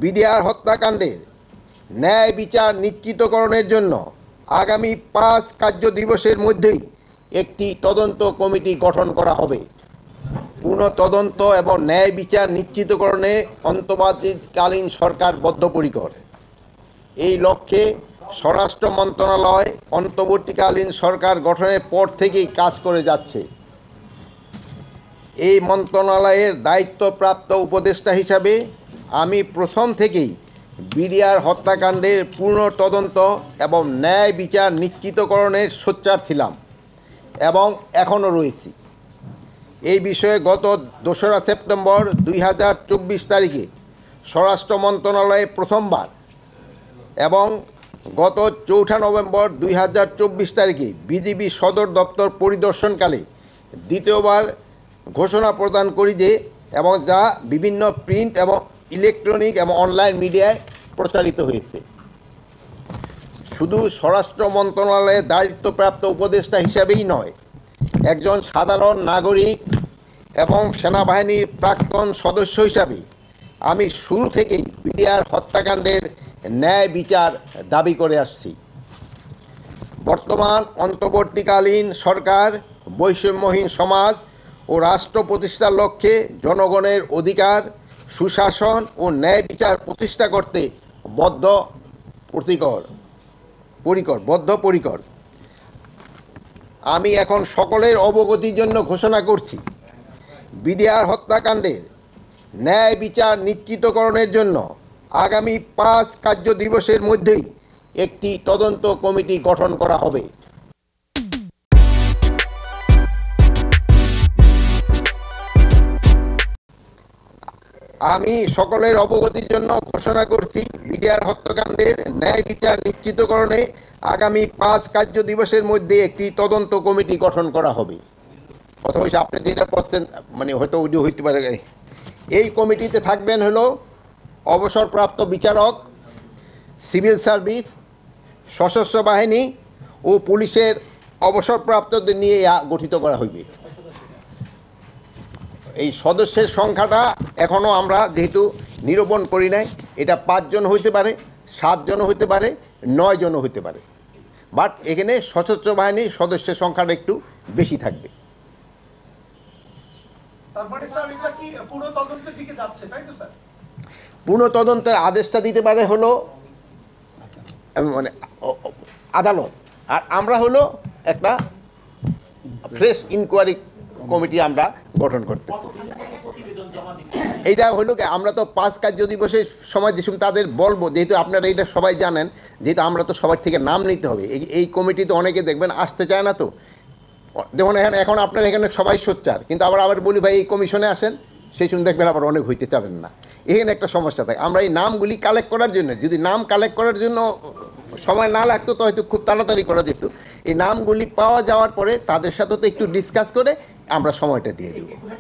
BDR হত্যাকাণ্ডের ন্যায় বিচার নিশ্চিতকরণের জন্য আগামী 5 কার্য দিবসের মধ্যেই একটি তদন্ত কমিটি গঠন করা হবে। পূর্ণ তদন্ত এবং ন্যায় বিচার নিশ্চিতকরণে অন্তর্বর্তীকালীন সরকার বদ্ধপরিকর। এই লক্ষ্যে স্বরাষ্ট্র মন্ত্রণালয় অন্তর্বর্তীকালীন সরকার গঠনের পর থেকেই কাজ করে যাচ্ছে। এই মন্ত্রণালয়ের দায়িত্বপ্রাপ্ত উপদেষ্টা হিসাবে আমি প্রথম থেকেই বিডিআর হত্যাকাণ্ডের পূর্ণ তদন্ত এবং ন্যায় বিচার নিশ্চিতকরণের সোচ্চার ছিলাম এবং এখনও রয়েছি। এই বিষয়ে গত 2রা সেপ্টেম্বর 2024 তারিখে স্বরাষ্ট্র মন্ত্রণালয়ে প্রথমবার এবং গত 4 নভেম্বর 2024 তারিখে বিজিবি সদর দপ্তর পরিদর্শনকালে দ্বিতীয়বার ঘোষণা প্রদান করি যে এবং যা বিভিন্ন প্রিন্ট এবং ইলেকট্রনিক এবং অনলাইন মিডিয়ায় প্রচারিত হয়েছে। শুধু স্বরাষ্ট্র মন্ত্রণালয়ের দায়িত্বপ্রাপ্ত উপদেষ্টা হিসাবেই নয়, একজন সাধারণ নাগরিক এবং সেনাবাহিনীর প্রাক্তন সদস্য হিসাবে আমি শুরু থেকেই বিডিআর হত্যাকাণ্ডের ন্যায় বিচার দাবি করে আসছি। বর্তমান অন্তর্বর্তীকালীন সরকার বৈষম্যহীন সমাজ ও রাষ্ট্র প্রতিষ্ঠার লক্ষ্যে জনগণের অধিকার, সুশাসন ও ন্যায় বিচার প্রতিষ্ঠা করতে বদ্ধপরিকর। আমি এখন সকলের অবগতির জন্য ঘোষণা করছি, বিডিআর হত্যাকাণ্ডের ন্যায় বিচার নিশ্চিতকরণের জন্য আগামী 5 কার্য দিবসের মধ্যেই একটি তদন্ত কমিটি গঠন করা হবে। আমি সকলের অবগতির জন্য ঘোষণা করছি, বিডিআর হত্যাকাণ্ডের ন্যায় বিচার নিশ্চিতকরণে আগামী 5 কার্য দিবসের মধ্যে একটি তদন্ত কমিটি গঠন করা হবে। অথবা আপনি যেটা বলছেন হয়তো ওইটা হইতে পারে। এই কমিটিতে থাকবেন হলো অবসরপ্রাপ্ত বিচারক, সিভিল সার্ভিস, সশস্ত্র বাহিনী ও পুলিশের অবসরপ্রাপ্তদের নিয়ে গঠিত করা হইবে। এই সদস্যের সংখ্যাটা এখনও আমরা যেহেতু নিরূপণ করি নাই, এটা 5 জন হইতে পারে, 7 জন হইতে পারে, 9 জনও হইতে পারে। বাট এখানে সশস্ত্র বাহিনীর সদস্যের সংখ্যাটা একটু বেশি থাকবে। পূর্ণ তদন্তের আদেশটা দিতে পারে হলো আদালত, আর আমরা হলো একটা ফ্রেশ ইনকোয়ারি কমিটি আমরা গঠন করতেছি। এইটা হলো আমরা তো 5 কার্য দিবসের সময় যেসব তাদের বলবো, যেহেতু আপনারা এটা সবাই জানেন, যেহেতু আমরা তো সবার থেকে নাম নিতে হবে। এই কমিটিতে অনেকে দেখবেন আসতে চায় না, তো যেমন এখন আপনারা এখানে সবাই সোচ্চার, কিন্তু আবার বলি ভাই এই কমিশনে আসেন, সেই সময় দেখবেন আবার অনেক হইতে চাবেন না। এখানে একটা সমস্যা থাকে। আমরা এই নামগুলি কালেক্ট করার জন্য, যদি নাম কালেক্ট করার জন্য সময় না লাগতো তো হয়তো খুব তাড়াতাড়ি করা যেত। এই নামগুলি পাওয়া যাওয়ার পরে তাদের সাথে তো একটু ডিসকাস করে আমরা সময়টা দিয়ে দেব।